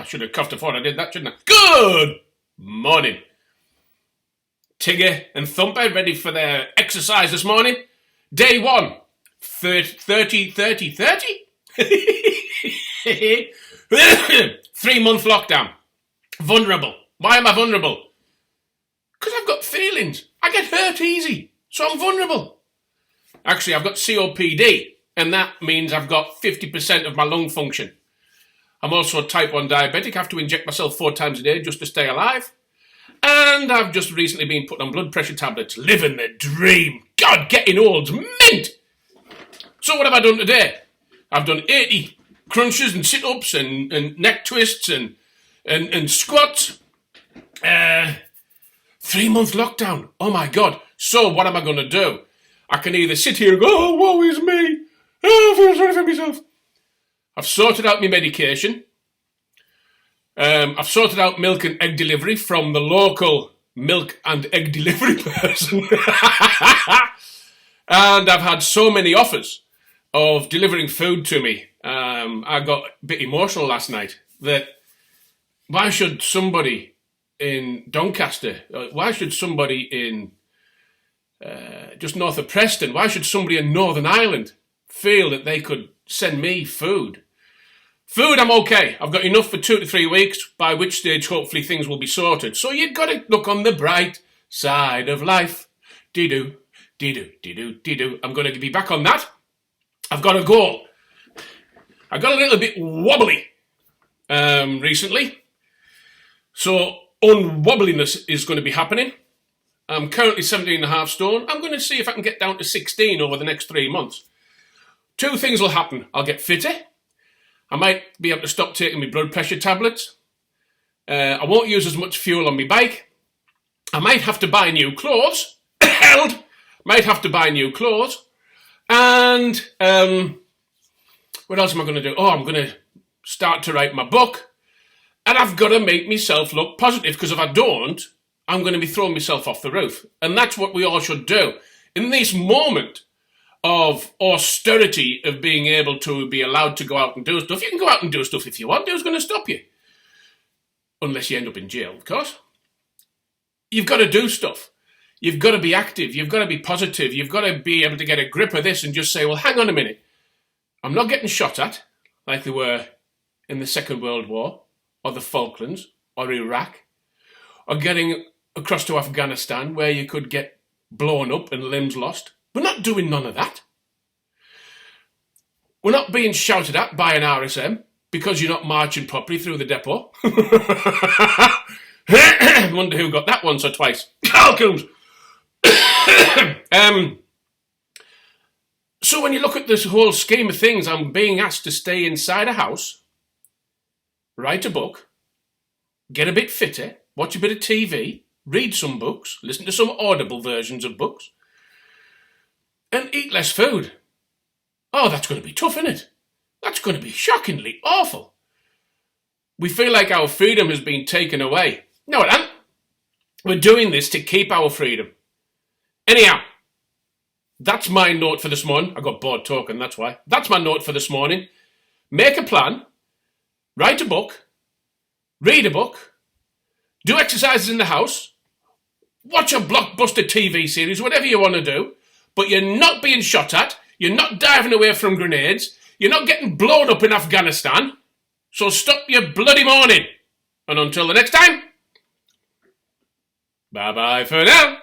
should have coughed before I did that, shouldn't I? Good morning. Tigger and Thumper ready for their exercise this morning. Day 1. 30. 3-month lockdown. Vulnerable. Why am I vulnerable? Because I've got feelings. I get hurt easy, so I'm vulnerable. Actually, I've got COPD, and that means I've got 50% of my lung function. I'm also type 1 diabetic. I have to inject myself 4 times a day just to stay alive. And I've just recently been put on blood pressure tablets. Living the dream. God, getting old's mint. So what have I done today? I've done 80 crunches and sit-ups and neck twists and squats. 3-month lockdown. Oh my God. So what am I going to do? I can either sit here and go, oh, woe is me. Oh, I feel sorry for myself. I've sorted out my medication. I've sorted out milk and egg delivery from the local milk and egg delivery person. And I've had so many offers of delivering food to me. I got a bit emotional last night that why should somebody in Doncaster, why should somebody in just north of Preston, why should somebody in Northern Ireland feel that they could send me food? Food, I'm okay. I've got enough for 2 to 3 weeks, by which stage hopefully things will be sorted. So you've got to look on the bright side of life. Dee-doo, dee-doo, dee-doo, dee-doo. I'm going to be back on that. I've got a goal. I got a little bit wobbly recently. So unwobbliness is going to be happening. I'm currently 17.5 stone. I'm going to see if I can get down to 16 over the next 3 months. 2 things will happen. I'll get fitter. I might be able to stop taking my blood pressure tablets. I won't use as much fuel on my bike. I might have to buy new clothes. Held. Might have to buy new clothes. And what else am I going to do? Oh, I'm going to start to write my book. And I've got to make myself look positive, because if I don't, I'm going to be throwing myself off the roof. And that's what we all should do. In this moment of austerity, of being able to be allowed to go out and do stuff, you can go out and do stuff if you want. Who's going to stop you? Unless you end up in jail, of course. You've got to do stuff. You've got to be active. You've got to be positive. You've got to be able to get a grip of this and just say, well, hang on a minute. I'm not getting shot at like they were in the Second World War or the Falklands or Iraq or getting across to Afghanistan where you could get blown up and limbs lost. We're not doing none of that. We're not being shouted at by an RSM because you're not marching properly through the depot. Wonder who got that once or twice. Calcums! So when you look at this whole scheme of things, I'm being asked to stay inside a house, write a book, get a bit fitter, watch a bit of TV, read some books, listen to some audible versions of books, and eat less food. Oh, that's going to be tough, isn't it? That's going to be shockingly awful. We feel like our freedom has been taken away. No, it hasn't. We're doing this to keep our freedom. Anyhow, that's my note for this morning. I got bored talking, that's why. That's my note for this morning. Make a plan, write a book, read a book, do exercises in the house, watch a blockbuster TV series, whatever you want to do, but you're not being shot at, you're not diving away from grenades, you're not getting blown up in Afghanistan, so stop your bloody mourning. And until the next time, bye-bye for now.